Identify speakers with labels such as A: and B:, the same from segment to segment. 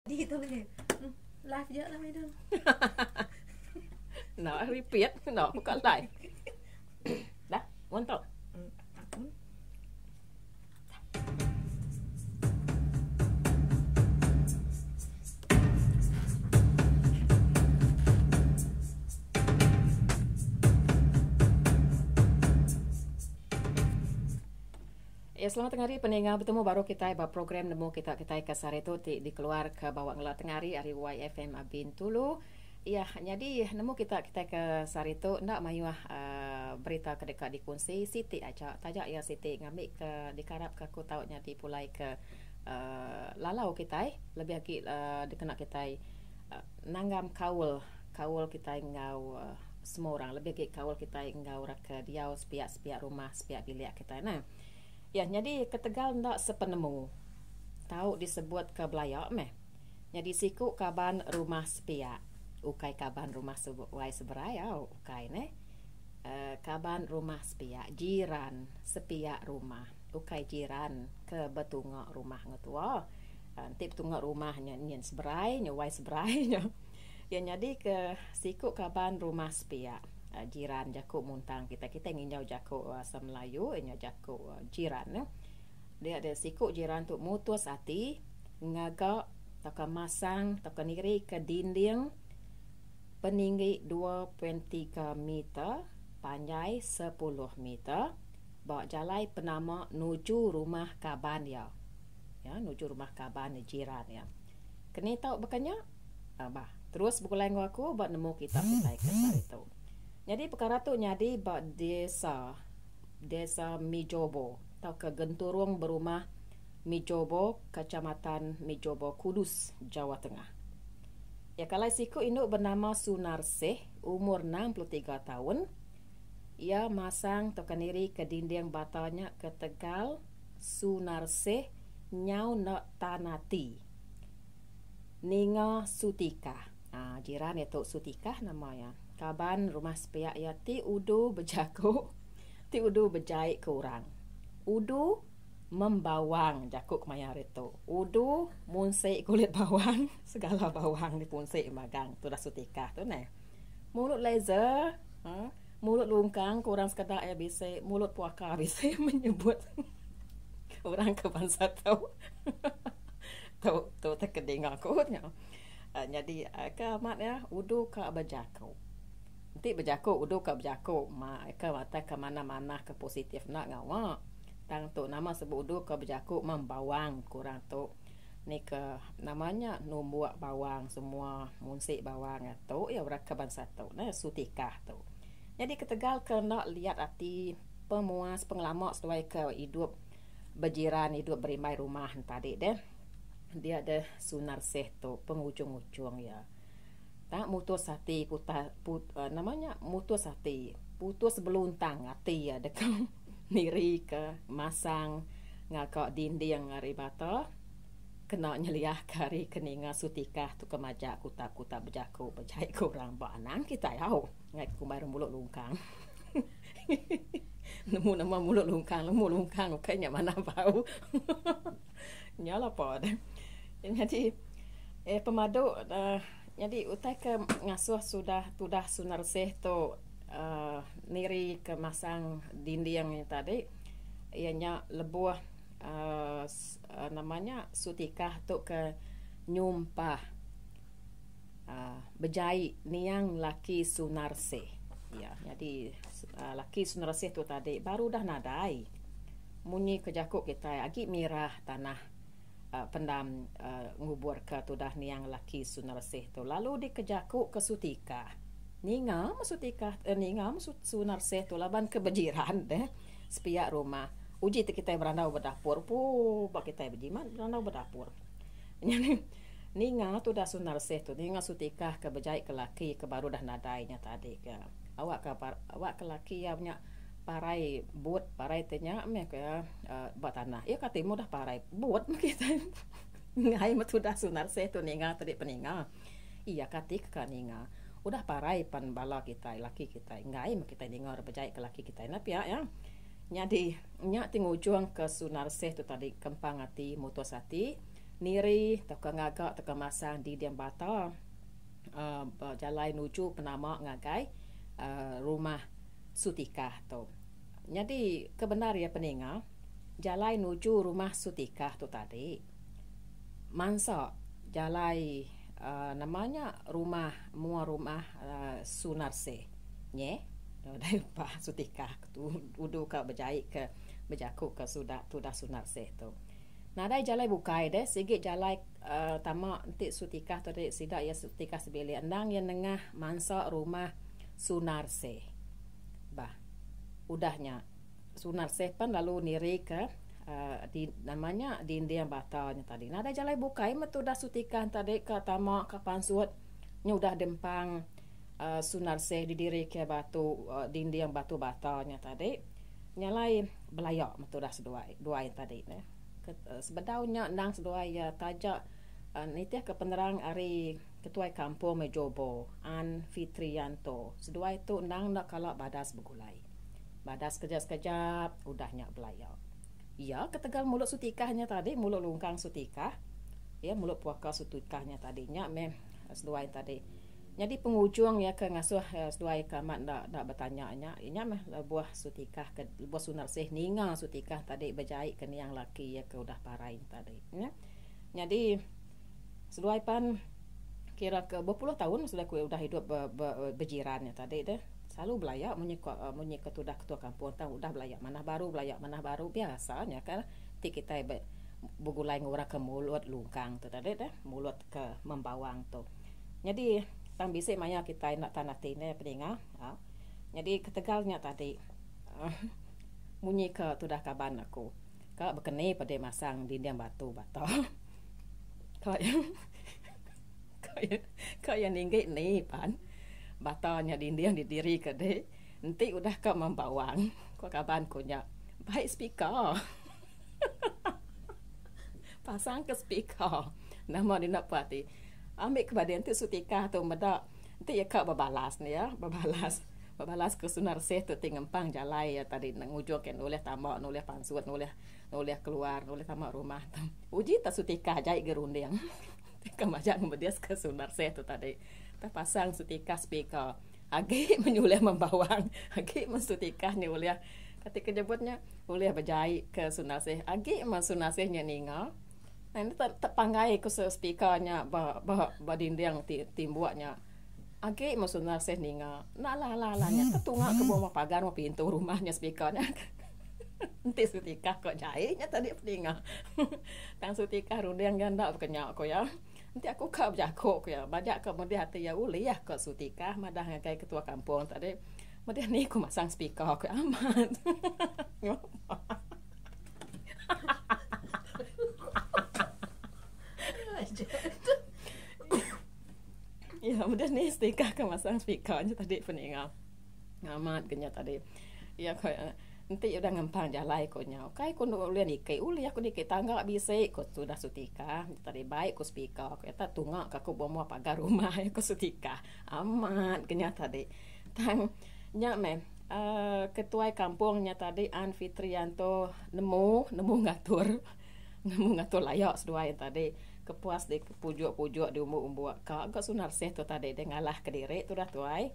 A: Di itu lagi. Live jet lah mấy đứa.
B: Nó repeat, nó bukan live. Dah, mantap. Ya, selamat tengah hari pendengar, bertemu baru kita program nemu kita ke sare tu dikeluar ke bawah ngelat tengah hari YFM Abin Tulu. Ya, jadi nemu kita ke sare tu ndak mayuah berita ke dekat dikunci Siti aja. Tajak ya Siti ngambil ke dikarap ke aku tahu nya dipulai ke lalau kita lebih lagi dikena kita nanggam kaul kita ngau semua orang lebih lagi kaul kita ngau ke diau sepiak rumah sepiak bilik kita nah. Ya, jadi ke Tegal ndak sepenemu. Tahu disebut ke Belayak meh. Jadi siku kaban rumah sepiak. Ukai kaban rumah seberaya ukai ne. Kaban rumah sepiak, jiran sepiak rumah. Ukai jiran ke betungok rumah ngetua. Tip tungok rumahnya nyen seberai, nyawai seberai. Ya, jadi ke siku kaban rumah sepiak. Jiran jaku muntang kita nginjau jaku asam Melayu nya jaku jiran dia ada siku jiran tu mutus hati ngagak taka masang taka niri ke dinding peninggi 2.3 meter panjang 10 meter bawa jalai penama nuju rumah kaban ya nuju rumah kaban jiran ya kini tahu bekanya terus buku lain aku buat nemu kitab kita kesar itu. Jadi perkara tu nyadi bak desa Mijobo atau ke genturung berumah Mijobo, Kecamatan Mijobo, Kudus, Jawa Tengah. Ya kalau siku induk bernama Sunarsih, umur 63 tahun. Ia masang tokaniri ke dinding batanya ke Tegal, Sunarsih nyau nak tanati. Ninga Sutika. Jiran itu Sutika namanya. Kaban rumah sepiak ya ti udu berjakuk ti udu berjahit kurang udu membawang jakuk mayar itu udu munsik kulit bawang segala bawang dipunsik magang tu dah Sutika tu nah mulut laser mulut lungkang kurang sekadar ya bisa mulut puaka bisa menyebut orang ke bangsa tahu tu terkeding aku jadi ke mat ya udu ka berjakuk nanti berjakuk udah ke berjakuk ke mata ke mana-mana ke positif nak ngawa tang tu nama sebut udah ke berjakuk membawang kurang tu ni ke namanya numbuak bawang semua munsik bawang tu ya orang ke bangsa tu nah Sutika tu jadi ke Tegal ke nak lihat arti pemuas pengelamak sesuai ke hidup berjiran hidup berimai rumah tadi deh dia ada Sunarsih tu pengujung-ujung ya tak mutus hati namanya mutus hati putus beluntang hati ya dekat niri ke masang ngakak dinding ngari bata kena nyeliah kari keninga Sutika tu kemaja kuta berjaku berjahit kurang banang kita yau ngai kumai mulut lungkang nemu nama mulut lungkang kayaknya mana bau nyala pod jadi pemadu jadi utai ke ngasuh sudah Sunarsih tu niri ke masang dinding yang tadi ianya lebuh namanya Sutika tu ke nyumpah berjahit niang laki Sunarsih ya jadi laki Sunarsih tu tadi baru dah nadai munyi ke jakuk kita agi mirah tanah pendam ngubur ke tu dah niang laki Sunarsih tu lalu dikejakuk ke Sutika ninga Sunarsih tu laban ke berjiran deh sepiak rumah uji tu kita berandau berdapur bak kita berjiman berandau berdapur ninga tu dah Sunarsih tu ninga Sutika ke berjahit ke laki ke baru dah nadainya tadi ke awak ke laki ya punya parai buat parai tanya me ke buat tanah ya katimu dah parai buat kita ngai matu dah Sunarsih tu ninga tadi peninga iya katik ke ninga udah parai pan bala kita laki kita ngai kita ninga berjahit ke laki kita nap ya nyadi nya tingujung ke Sunarsih tu tadi kempang hati mutus hati niri teka ngagak teka masang di diam bata jalai nuju penama ngagai rumah Sutikah tu. Jadi kebenar ya peninga, jalai nuju rumah Sutikah tu tadi mansa jalai namanya rumah Sunarse nye dari Pak Sutikah tu udu ka berjai ke berjaku ke sudah Sunarse tu. Nadai jalai bukai deh, sigit jalai tamak nanti Sutikah tadi sidak ya Sutikah sebeli endang yang nengah mansa rumah Sunarse. Bah, udahnya Sunarse pan lalu niri ke namanya dinding batalnya tadi. Nadai jalai bukai metu dah Sutikah tadi ke tamak ke pansuat nya udah dempang Sunarse didiri ke batu dinding batu batalnya tadi. Nyalai belayak metu dah dua tadi ne. Sebedaunya nang sedua ya tajak nitih ke penerang ari ketua kampung Mejobo An Fitrianto sedua itu nang nak kalak badas begulai badas kejap-kejap udahnya belayak ya ketegal mulut Sutikahnya tadi mulut lungkang Sutikah ya mulut puaka Sutikahnya tadinya sedua tadi jadi pengujung ya ke ngasuh sedua kamat ndak bertanya-nya inya mah buah Sutikah ke buah Sunarse ninga Sutikah tadi berjai ke yang laki ya ke udah parain tadi ya. Jadi sedua pan kira ke 20 tahun sudah ku udah hidup berjirannya tadi deh selalu belayak munyi ketua kampung tahu udah belayak mana baru biasanya kan ti kita begulai ngurang ke mulut lungkang tu tadi deh mulut ke membawang tu. Jadi tang bisik maya kita nak tanah tine peninga jadi ketegalnya tadi munyi ke tudah kaban aku kak berkeni pada masang dinding batu batal kaya ninggit ni pan batalnya dinding didiri ke deh nanti udah ke membawang kok kaban kunya baik speaker pasang ke speaker nama dia nak pati ambil kepada nanti Sutikah tu medak nanti ya kak berbalas ni ya berbalas ke Sunarse tu tingempang jalai ya tadi ngujurkan oleh tamak oleh pansuat oleh keluar oleh tamak rumah tu uji tak Sutikah jai gerunding kemajak ngembedias ke Sunarse tu tadi terpasang Sutikah speaker agi menyulih membawang agi Sutikah ni oleh ketika jemputnya oleh berjai ke Sunarse agi Sunarse nya ningal ini terpanggai ke speakernya dinding timbuaknya agi maksudnya saya ninga lalanya tertungak ke bawah pagar mau pintu rumahnya speakernya nanti Sutikah kok jahitnya tadi peninga tang Sutikah rundeng ganda kenyak ko ya nanti aku kau jago ko ya banyak kemudian hati ya uli ya ke Sutikah madah ngakai ketua kampung tadi kemudian ni aku masang speaker ko aman ya kemudian ni Sutikah ke masang speakernya tadi peninga amat kenyat tadi ya kayak nanti udah ngempang jalai konya kai ko ulian ikai uli aku dikai tangga bisa ko sudah Sutikah tadi baik ko speaker ko eta tunga ka ko bomo pagar rumah ko Sutikah amat kenyat tadi tang nya ketua kampungnya tadi An Fitrianto nemu ngatur layak sedua tadi kepuas di pujuk-pujuk di umbu-umbu kak Sunarse tu tadi dia ngalah ke diri tu dah tuai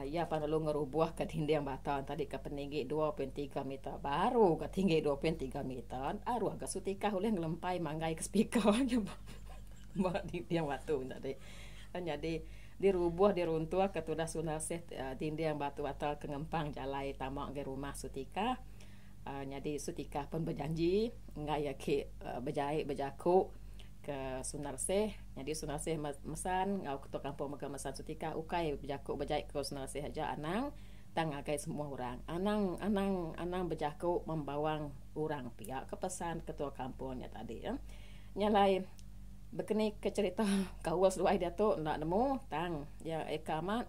B: ya perlu ngerubuh ke dinding batal tadi ke peninggi 2.3 meter baru ke tinggi 2.3 meter aru agak Sutikah oleh ngelempai manggai ke speaker buat dinding batu tadi jadi dirubuh diruntuh ke tudah Sunarse dinding batu batal ke ngempang jalai tamak ke rumah Sutikah jadi Sutikah pun berjanji enggak ya ke berjahit berjaku ke Sunarse jadi Sunarse mesan ngau ketua kampung maka mesan Sutikah ukai berjaku berjahit ke Sunarse aja anang tang agai semua orang anang berjaku membawang orang pihak ke pesan ketua kampungnya tadi ya nyalai berkeni ke cerita kawas dua dia tu nak nemu tang ya ekamat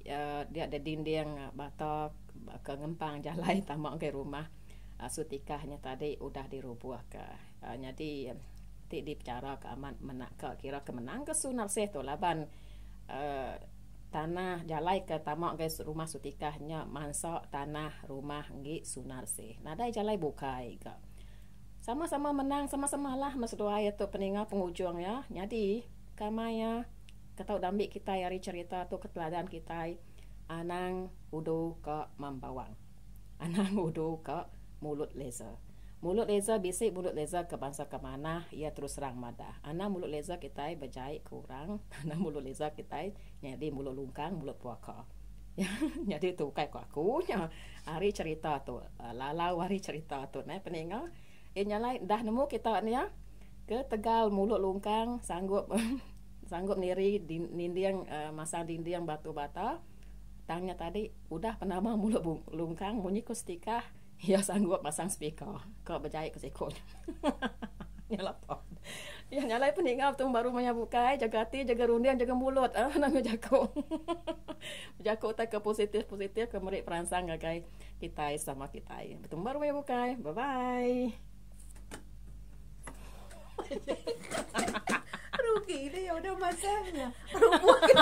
B: ya dia ada dinding batak ke ngempang jalai tamak ke rumah Sutikahnya tadi udah dirubuh ke jadi dibicara ke aman menak ke kira kemenang ke Sunarse tu laban tanah jalai ke tamak ke rumah Sutikahnya mansa tanah rumah ngi Sunarse nadai jalai bukai ke sama-sama menang, sama-sama lah mas doa ya tu peninggal penghujung ya. Jadi kamaya ketau dambik kita hari cerita tu keteladan kita anang udu ke Mambawang. Anang udu ke Mulut Leza. Mulut Leza bisik mulut Leza ke bangsa ke mana ia terus serang madah. Anang mulut Leza kita berjahit kurang. Anang mulut Leza kita jadi mulut lungkang, mulut puaka. Jadi tu kai aku nya hari cerita tu lalau hari cerita tu nah peninggal nyalai dah nemu kita ni ya ke Tegal mulut lungkang sanggup sanggup niri dinding masang dinding batu bata tangnya tadi udah penama mulut lungkang bunyi kustika ya sanggup masang speaker kau berjaya ke sekolah nyalapot ya nyalai peninggal tu baru menyabukai jaga hati jaga rundian jaga mulut nang jago jago tak ke positif ke merik perangsang gagai kita sama kita betul baru menyabukai bye bye.
A: Rugi deh ya udah masanya. Mungkin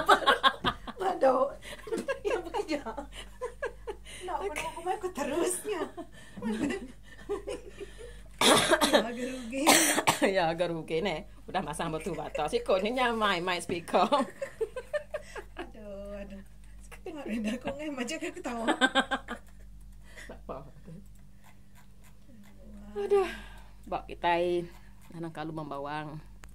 A: baru yang bekerja. Nak menunggu aku terusnya. Agak rugi.
B: Ya agak rugi nih. Udah masang batu bata. Si konnya main speaker.
A: Aduh. Dah kau ngai macam aku ketawa.
B: Apa? Aduh. Bak kita nanang kalau Mambawang.